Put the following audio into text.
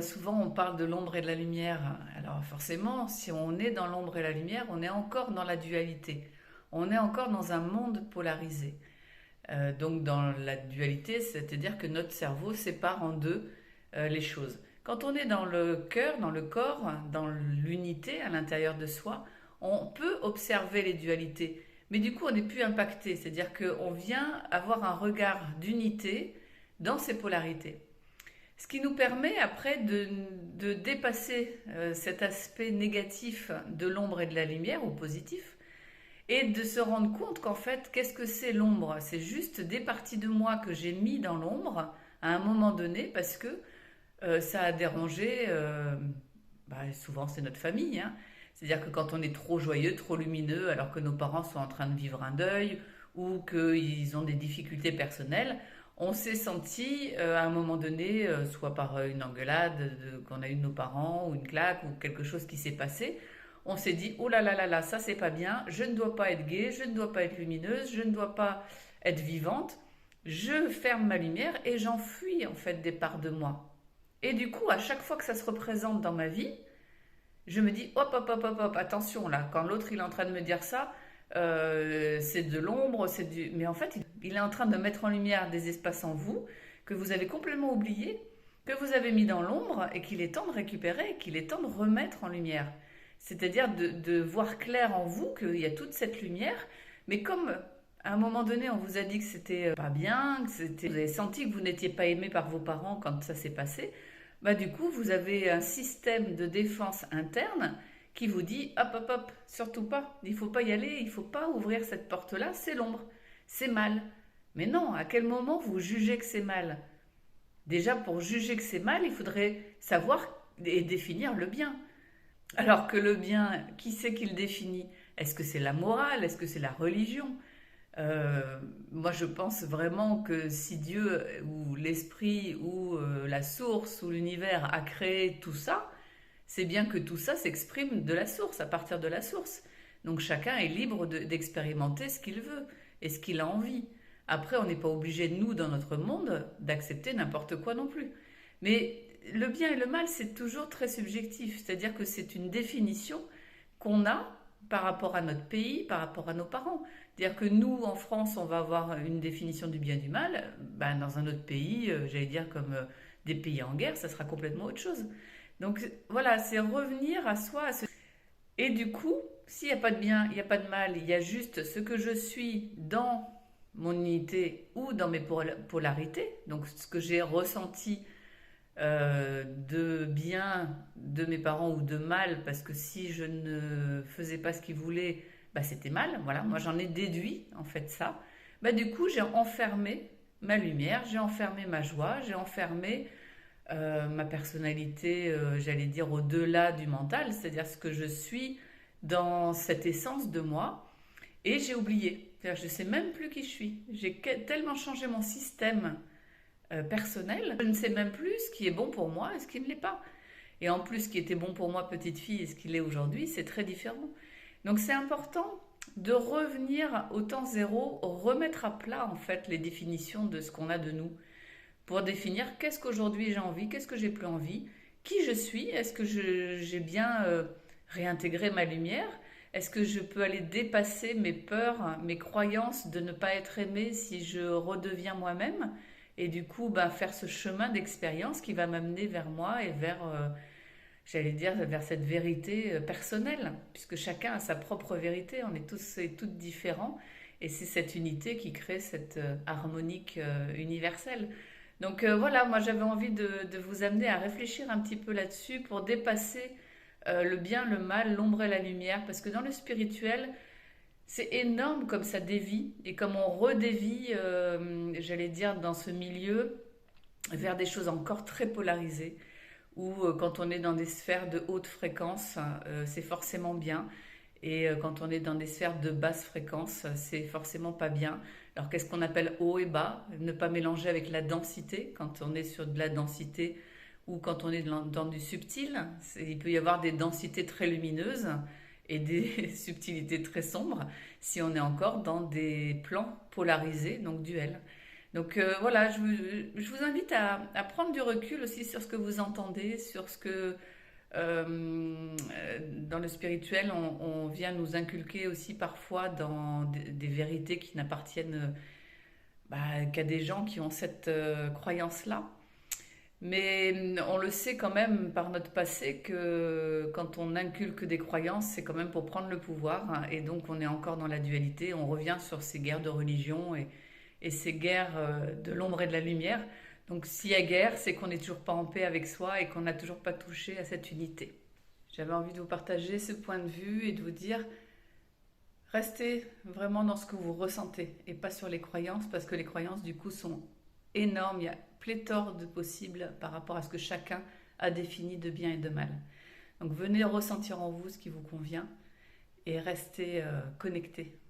Souvent, on parle de l'ombre et de la lumière. Alors forcément, si on est dans l'ombre et la lumière, on est encore dans la dualité. On est encore dans un monde polarisé. Donc dans la dualité, c'est-à-dire que notre cerveau sépare en deux les choses. Quand on est dans le cœur, dans le corps, dans l'unité à l'intérieur de soi, on peut observer les dualités. Mais du coup, on n'est plus impacté. C'est-à-dire qu'on vient avoir un regard d'unité dans ces polarités. Ce qui nous permet après de dépasser cet aspect négatif de l'ombre et de la lumière, ou positif, et de se rendre compte qu'en fait, qu'est-ce que c'est l'ombre? C'est juste des parties de moi que j'ai mis dans l'ombre à un moment donné parce que ça a dérangé, souvent c'est notre famille, hein. C'est-à-dire que quand on est trop joyeux, trop lumineux, alors que nos parents sont en train de vivre un deuil ou qu'ils ont des difficultés personnelles, on s'est senti à un moment donné, soit par une engueulade qu'on a eue de nos parents, ou une claque, ou quelque chose qui s'est passé, on s'est dit, oh là là là là, ça c'est pas bien, je ne dois pas être gaie, je ne dois pas être lumineuse, je ne dois pas être vivante, je ferme ma lumière et j'enfuis en fait des parts de moi. Et du coup, à chaque fois que ça se représente dans ma vie, je me dis, hop, hop, hop, hop, hop, attention là, quand l'autre il est en train de me dire ça, c'est de l'ombre, c'est du... Mais en fait, il est en train de mettre en lumière des espaces en vous que vous avez complètement oubliés, que vous avez mis dans l'ombre et qu'il est temps de récupérer, qu'il est temps de remettre en lumière. C'est-à-dire de voir clair en vous qu'il y a toute cette lumière, mais comme à un moment donné on vous a dit que c'était pas bien, vous avez senti que vous n'étiez pas aimé par vos parents quand ça s'est passé, bah du coup vous avez un système de défense interne qui vous dit hop hop hop, surtout pas, il faut pas y aller, il faut pas ouvrir cette porte-là, c'est l'ombre, c'est mal. Mais non, à quel moment vous jugez que c'est mal? Déjà pour juger que c'est mal, il faudrait savoir et définir le bien. Alors que le bien, qui c'est qui le définit? Est-ce que c'est la morale? Est-ce que c'est la religion? Moi, je pense vraiment que si Dieu ou l'esprit ou la source ou l'univers a créé tout ça, c'est bien que tout ça s'exprime de la source, à partir de la source. Donc chacun est libre d'expérimenter ce qu'il veut et ce qu'il a envie. Après, on n'est pas obligé, nous, dans notre monde, d'accepter n'importe quoi non plus. Mais le bien et le mal, c'est toujours très subjectif. C'est-à-dire que c'est une définition qu'on a par rapport à notre pays, par rapport à nos parents. C'est-à-dire que nous, en France, on va avoir une définition du bien et du mal. Ben, dans un autre pays, j'allais dire comme des pays en guerre, ça sera complètement autre chose. Donc voilà, c'est revenir à soi. Et du coup, s'il n'y a pas de bien, il n'y a pas de mal, il y a juste ce que je suis dans mon unité ou dans mes polarités, donc ce que j'ai ressenti de bien de mes parents ou de mal, parce que si je ne faisais pas ce qu'ils voulaient, bah, c'était mal. Voilà, moi j'en ai déduit en fait ça. Bah, du coup, j'ai enfermé ma lumière, j'ai enfermé ma joie, j'ai enfermé ma personnalité, j'allais dire, au-delà du mental, c'est-à-dire ce que je suis dans cette essence de moi, et j'ai oublié. C'est-à-dire, je ne sais même plus qui je suis. J'ai tellement changé mon système personnel, je ne sais même plus ce qui est bon pour moi et ce qui ne l'est pas. Et en plus, ce qui était bon pour moi, petite fille, et ce qu'il est aujourd'hui, c'est très différent. Donc c'est important de revenir au temps zéro, remettre à plat en fait les définitions de ce qu'on a de nous, pour définir qu'est-ce qu'aujourd'hui j'ai envie, qu'est-ce que j'ai plus envie, qui je suis, est-ce que j'ai bien réintégré ma lumière, est-ce que je peux aller dépasser mes peurs, mes croyances de ne pas être aimée si je redeviens moi-même, et du coup faire ce chemin d'expérience qui va m'amener vers moi et vers, j'allais dire, vers cette vérité personnelle, puisque chacun a sa propre vérité, on est tous et toutes différents, et c'est cette unité qui crée cette harmonique universelle. Donc voilà, moi j'avais envie de vous amener à réfléchir un petit peu là-dessus pour dépasser le bien, le mal, l'ombre et la lumière, parce que dans le spirituel, c'est énorme comme ça dévie et comme on redévie, j'allais dire, dans ce milieu vers des choses encore très polarisées, où quand on est dans des sphères de haute fréquence, c'est forcément bien. Et quand on est dans des sphères de basse fréquence, c'est forcément pas bien. Alors qu'est-ce qu'on appelle haut et bas? Ne pas mélanger avec la densité. Quand on est sur de la densité ou quand on est dans du subtil, il peut y avoir des densités très lumineuses et des subtilités très sombres si on est encore dans des plans polarisés, donc duels. Donc voilà, je vous invite à prendre du recul aussi sur ce que vous entendez, sur ce que dans le spirituel, on vient nous inculquer aussi parfois dans des vérités qui n'appartiennent qu'à des gens qui ont cette croyance-là. Mais on le sait quand même par notre passé que quand on inculque des croyances, c'est quand même pour prendre le pouvoir, hein. Et donc on est encore dans la dualité, on revient sur ces guerres de religion et ces guerres de l'ombre et de la lumière. Donc s'il y a guerre, c'est qu'on n'est toujours pas en paix avec soi et qu'on n'a toujours pas touché à cette unité. J'avais envie de vous partager ce point de vue et de vous dire, restez vraiment dans ce que vous ressentez et pas sur les croyances parce que les croyances du coup sont énormes, il y a pléthore de possibles par rapport à ce que chacun a défini de bien et de mal. Donc venez ressentir en vous ce qui vous convient et restez connectés